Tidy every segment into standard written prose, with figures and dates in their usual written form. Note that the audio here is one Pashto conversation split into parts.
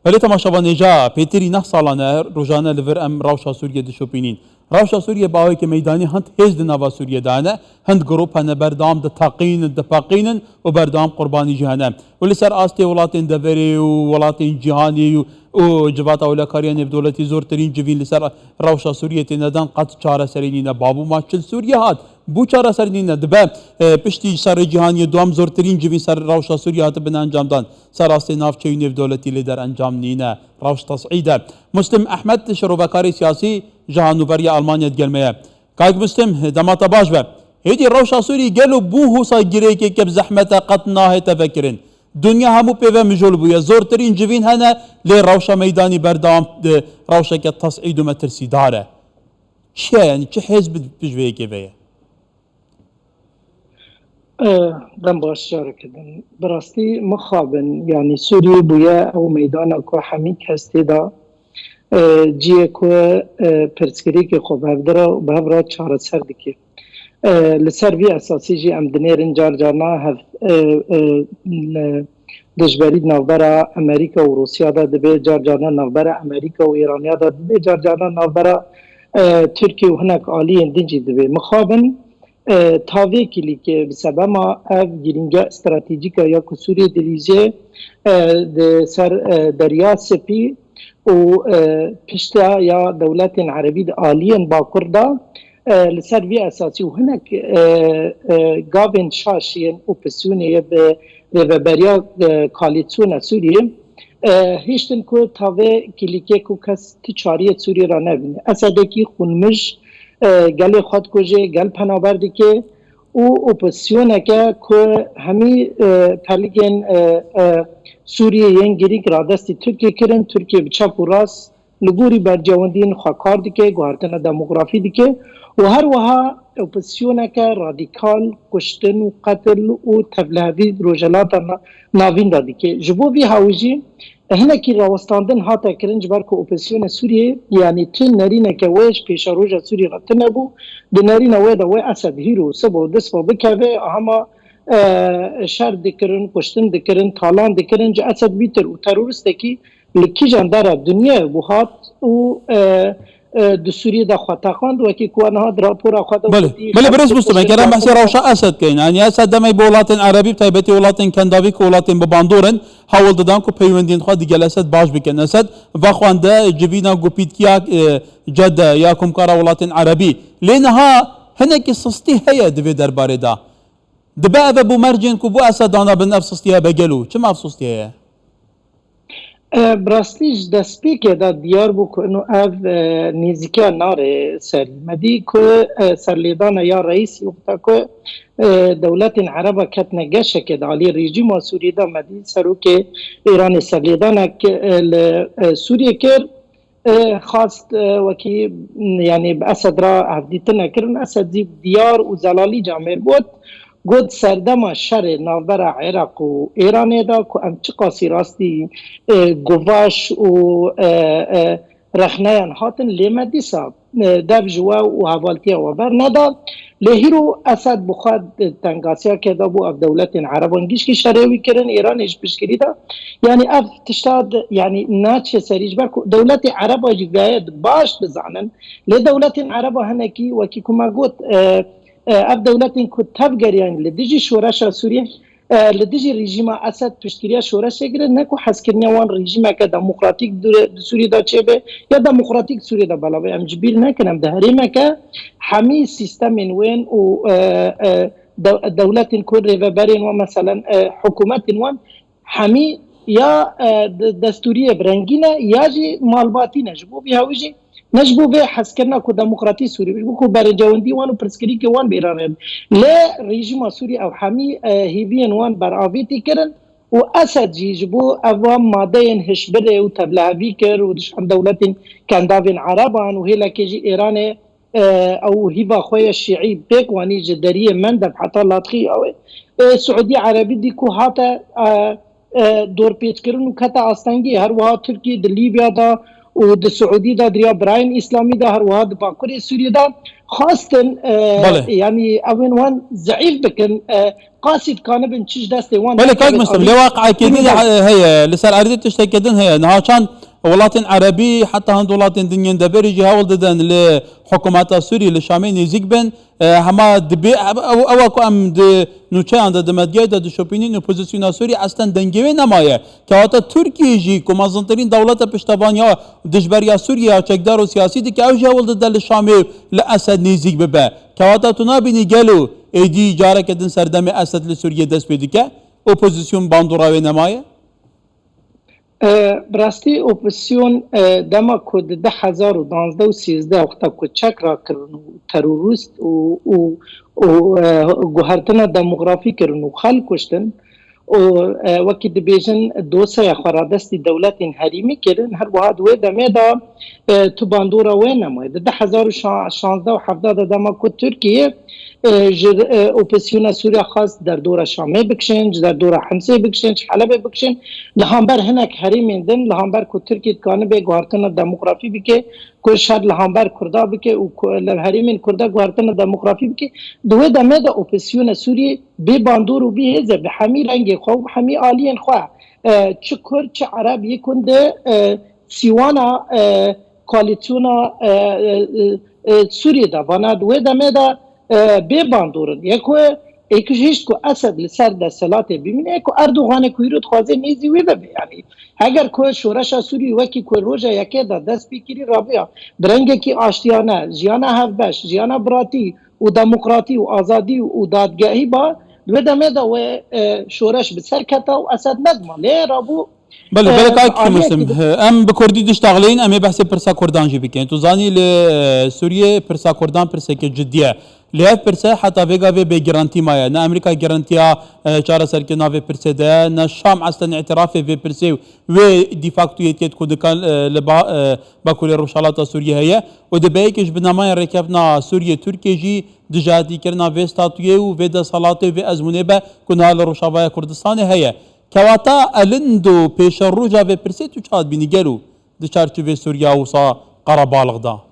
ولی تماشاوانێجا پێتری 9 ساڵانە ڕۆژانە لەڤەر ئەم ڕەوشە سووریە دشۆپینین. ڕەوشە سووریە باوەیەکە مەیدانی هەند هێز لە ناوا سووریەدانە هەند گرۆپەنە بەردەوام دەتەقینن دەپەقینن و بەردەوام قوربانی جیهانە و لەسەر ئاستێ وڵاتên دەڤەرێ و وڵاتên جیهانی و جڤاتە ئەولەکاریە نێودەوڵەتی زۆرترین جڤین لەسەر ڕەوشە سووریە تێنەدان قەت چارەسەری نینە بابووما چل سووریە هات بوو چارەسەر نینە دەبە پشتی سەرڕێ جیهانیە دوام زۆرترین جڤین سەر ڕەوشە سووریە هاتە بن ئەنجامدان سەر ئاستێ ناوچەی نێودەوڵەتی لێ دەرئەنجام نینە ڕەوش تەسعیدە. مسلم ئەحمەد شەڕۆڤەکاری سیاسی جەهانوڤەریە ئەڵمانیا دگەلمەیە. کاک مسلم دەماتە باش بە هێدی ڕەوشە سووری گەل و بوو هوسا گرێکێکە بزەحمەتە قەت ناهێتە ڤەکردن. دنیا هەموو پێوە مژۆل بووە زۆرترین جڤین هەنە لێ ڕەوشە مەیدانی بەردەوام ڕەوشێکە تەسعید و مەترسیدارە. چیە یعنی چه حێزب پژوەیەکێ vەیە؟ دەم باش جارەکردن بەڕاستی مخابن یعنی سووریە بووە ئەو مەیدانە کۆ هەمی کەس تێدا جیە کۆ پرسکرێکی خۆ بەهەفدرا و بەهەڤرا چارەسەر دکێ لەسەر وی ئەساسیژی ئەم دنێرن جارجارنا دژبەری ناوبەرە ئەمریکا و رووسیادا دەبێت جارجارنا ناوبەرە ئەمریکا و ئێرانیادا دەبێت جارجارنا ناوبەرە تورکی و هەنێک ئالیên دنجی دەبێت مخابن تاوێکی لیکێ بسەبەما ئەv گرینگە استراتیجیکە یا ku Sûriyê dilîzê ser derya Spî û pişta ya dewletên Erebî di aliyên Bakur da li ser vê esasî û hinek gavên şaşiyên opîsyonê bi rêveberiya koalîsyona Sûriyê hiştin ku tavê kilîkê ku kes ti çariyê Sûriyê ra nebîne. Esedekî xûnmij gelê xwe dikuje gel penaber dike û opîsyoneke ku hemî pelgên Sûriyeyên girîk radestî Tirkiye kirin Tirkiye bi çap û rast li gorî bercewendiyên xwe kar dike guhartina demografî dike û her wiha opîsyoneke radîkal kuştin û qetil û tevlihevî rojelata navîn da dike. Ji bo vî hawî jî hinekî rawestandin hate kirin ji ber ku opîsyona Sûriyê yanî tu nerîneke wê ji pêşa roja Sûriyê re tune bû di nerîna wê de wê Esed hîro sibo disbo bikeve hema şer dikirin kuştin dikirin talan dikirin ji Esed bîtir û terorîstekî li kîjan dera dunyayê bû hat û di Sûriyê de xwe teqand wekî ku wan hat rapora xwe de بله برس مستمع گەران بەسی ڕەوشە ئەسد کەین ئەنی ئەسد دەمەی بۆ وڵاتên عەرەبی تایبەتی وڵاتên کەنداوی کە وڵاتên بباندۆرن هەوڵ دەدان ku پەیوەندیên xwe digel ئەسد باش bikin ئەسد vexwande civîna gopîtkiya Cedde ya komkara وڵاتên عەرەبی lê niha hinekî sistî heye divê derbarê da dibe ev bû mercên ku bû Esed dana bin ev sistiya begel û çima ev sistî heye؟ براستی ji destpêkê de diyar bû ku ev nêzîkiya narê serî medî ku serlêdana ya reîsî wexta ku dewletên Ereba ketine geşekê de aliyê rejîma Sûriyê de medî serokê Îranê serlêdanek li Sûriyê kir xast wekî yanî bi Esed ra hevdîtin nekirin Esed zî diyar û zelalî camêr got got serdema şerê navbera Iraq û Îranê da ku em çi qasî rastî guvaş û rexneyan hatin lê me dîsa dev ji we û hevaltiya we berneda lê hîro Esed bi xwe tengasiyakê da bû ev dewletên Ereban gişkî şerê wî kirin Îranê ji piştgirî da yanî ev tişta yanî naçe serî ji ber ku dewletê Ereba jî gayet baş bizanin lê dewletên Ereba hinekî wekî ku me got ev dewletên ku tevgeriyan li dijî şoreşa Sûriyê li dijî rejîma Esed piştgiriya şoreşê girin ne ku hezkiriniya wan rejîmeke demokratîk di Sûriyê da çêbe ya demokratîk Sûriyê da belav em ji bîr nekin em di herêmeke hemî sîstemên wên û dewletên ku rêveberên wan meselen hikûmetên wan hemî ya destûriyê bi rengîn e ya jî malbatî ne ji bo vî hewî jî ne ji bo vê hezkirina ku demokratî Sûriyê ji bo ku bercewendî wan û pirsgirîkê wan bi Îranê lê rejîma Sûriyê ew hemî hêviyên wan beravîtî kirin û Esed jî ji bo ev wan madeyên hişbirê û tevlihevî kir û dişan dewletên kendavên Ereban û hêlekê jî Îranê ew hîva xwe ya şîî pêk wanî ji deriyê Mendeb heta latxî ew Suudî Erebî dî ku hate dorpêçkirin û kete astengî her wiha Tirkiye di Lîbya da û و د سعودی دا دریا براین اسلامی دا هر وها د باکوری سوریه دا خواستن بله يعني اوین وان ضعیف بکن قاصد كان بن تشج داستي وان بله کاج مسلم لواقع كيدي هي لسال عريض تشتكدن هي نهاشان ولاتن عربي حتى هند ولاتن دنيا دبري جهاول ددن لحكومات سوريا لشامي نزيك بن هما دبي او اكو ام د نوچه اند د مدګه د شوپینین اپوزیسیون سوري اصلا دنګوي نمایه کواته ترکیه جی کومازنترین دولت پشتوانیا دجبریا سوریا چکدار و سیاسی دی که او جاول د شامي لاسد نزيك ببه کواته تنابني گلو ایدی جاره کدن سردم اسد لسوریه دست پیدا که اپوزیسیون باندوراوی نمایه براستی اپوزیسیون دما کو د 2012 وقتا کو چک را کرن تروریست و گوهرتنا دموغرافی کرن و خلق کشتن و وکی دبیجن دوسه خرادستی دولت حریمی کرن هر واحد و دمه دا تو باندورا و نمای د 2016 و 17 دما کو ترکیه اپوزیسیون سوریا خاص در دور شامه بکشن در دور حمصه بکشن حلب بکشن لهامبر هناك حریم دن لهامبر کو ترکیه کانه به گوهرتنا دموغرافی بکه کو شاد لهامبر کردا بکه او حریم کردا گوهرتنا دموغرافی بکه دوه دمه دا اپوزیسیون سوریه به باندور و به هزه به حمی رنگ خو حمی آلین خو چه کرد چه عرب یکن ده سیوانا کوالیسیونا سوریه دا وانا دوه دمه دا به باندورن یکو ایکوشیش کو اسد لسر در سلات ببینه یکو اردوغان کویرود خوازه نیزی وی ببه یعنی اگر کو شورش سوری وکی کو روژا یکی دا دست بیکیری رابیا برنگه کی آشتیانه جیانه هفبش جیانه براتی و دموکراتی و آزادی و دادگاهی با دو دمه دا و شورش بسر کتا و اسد نگما لی رابو بله کاک مسلم ام بکردی دشتغلین ام بحث پرسا کردان جی بکن تو زانی لسوریه پرسا کردان پرسا که جدیه لیف پرسه حتی ویگا وی به گرانتی مایه نه امریکا گرانتیا چاره سر که ناوی پرسه ده نه شام اصلا اعتراف وی پرسه و دیفاکتویتیت کودکان باکولی روشالات سوریه هیه و ده بیکش بنامای رکبنا سوریه ترکیه جی دجاتی کرنا وی ستاتویه و وی ده صلاته وی ازمونه به کنال روشاوای کردستان هیه کواتا الندو پیش روجا و پرسه تو چاد بینی گلو ده چارچوه سوریا و سا قربالغ دا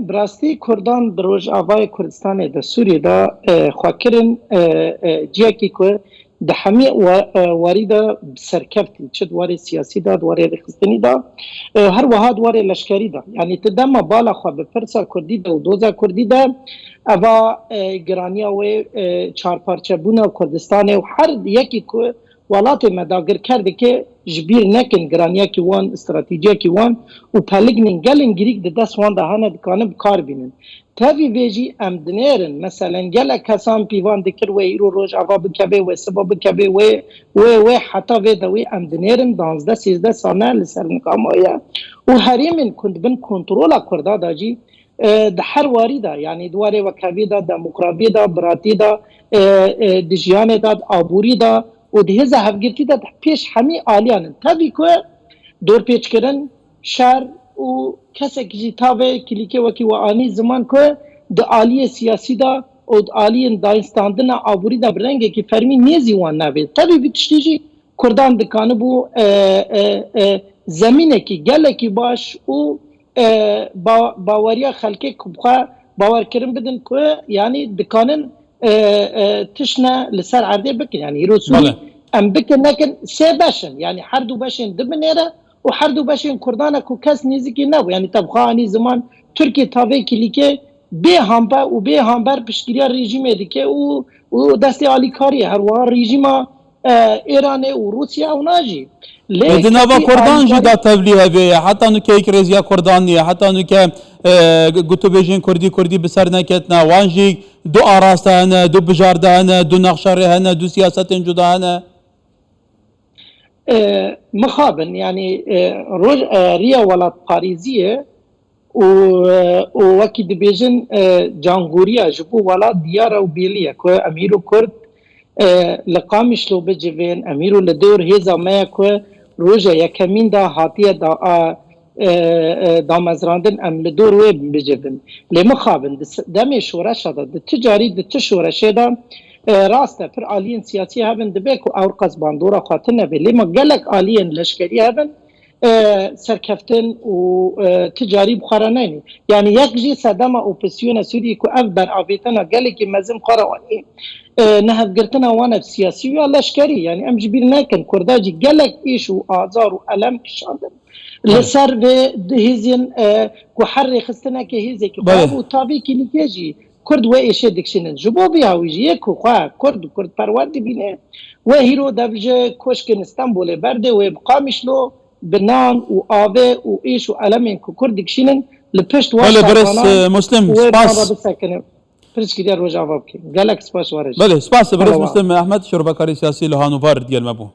براستی کردان دروج آوای کردستان ده سوریه دا خواکرن جیاکی که ده همه واری دا سرکفتی چه دواری سیاسی دا دواری رخصتنی دا هر وها دواری لشکری دا یعنی تدام بالا خواه به پرسا کردی دا و دوزا کردی دا اوا گرانیا و چار پارچه بونا کردستان و هر یکی که ولات مداگر کرده که جبیر نکن گرانیا کی وان استراتیجیا کی وان و پلگنین گلن گریک د دست وان ده هنه دکانه بکار بینن تاوی ویجی امدنیرن مثلا گل کسان پیوان دکر و ایرو روش آوا بکبه و سبا بکبه و حتی وی دوی امدنیرن 12-13 سانه لسر نکام آیا و حریمین کند بن کنترولا کرده دا جی ده هر واری دا یعنی دواره وکبی دا دموکرابی دا براتی دا دجیان دا آبوری دا و ده هزه هفگرتی دا پیش همی آلیانن تابی که دور پیچ کرن شهر و کسی که تاوه کلیکه وکی و آنی زمان که ده آلی سیاسی دا و ده آلی داینستاندن آبوری دا برنگه که فرمی نیزی وان نوید تابی بیتشتیجی کردان دکانه بو زمینه که گله که باش و باوریا خلقه کبخواه باور کرن بدن که یعنی دکانن تشنا لسر عرضه بکن يعني رسول ام بکن نکن سه باشن يعني هر دو باشن دبنيره و هر دو باشن کردانه کو کس نیزی نبو يعني تبخوانی زمان ترکیه تاوه کلیکه به همبر و به همبر پشتگیری رژیم دیگه و دست عالی کاری هر وار رژیم ایران و روسیه و ناجی دنابا کردان جی دا تبلیغ بیه حتی نو که ایک کردانیه حتی نو که گوتو بیجین کردی بسر نکتنا وانجی دو آراسته هنه دو بجارده هنه دو نقشاره هنه دو سیاست جدا هنه مخابن يعني ريا ولات باريزية وكي دبيجن جانغوريا جبو ولات ديارة وبيلية كو أميرو كرد لقامش لو بجيفين أميرو لدور هيزا مايا كو روجا يكمين دا هاتية دا مزراندن أم لدور ويب بجيفين لمخابن دامي شورشا دا تجاري دا تشورشا دا راسته پر آلین سیاسی هبن دبه که اور قصبان دورا خاطر نبه لیما گلک آلین لشکری هبن سرکفتن و تجاری بخارانه یعنی یک جی صدام اپوزیسیون سوریه که اف در آویتنا گلی که مزم خاروانی نهب گرتنا وانا سیاسی و لشکری یعنی ام جبیر نکن کرداجی گلک ایش و آزار و علم کشاندن لسر به هیزین که حر خستنا که هیزی که خواب و تابی که نیکیجی کرد و ایشه دکشنن جبو بیاویجی یکو خواه کرد پروردی بینه و هیرو دبجه کشکن استانبول برده و بقامشلو بنان و آوه و ایش و علمین که کرد دکشنن لپشت واش برس مسلم سپاس پرس که در روز آواب که گلک سپاس وارش بله سپاس برس مسلم احمد شربکاری سیاسی لهانوفار دیگل مبو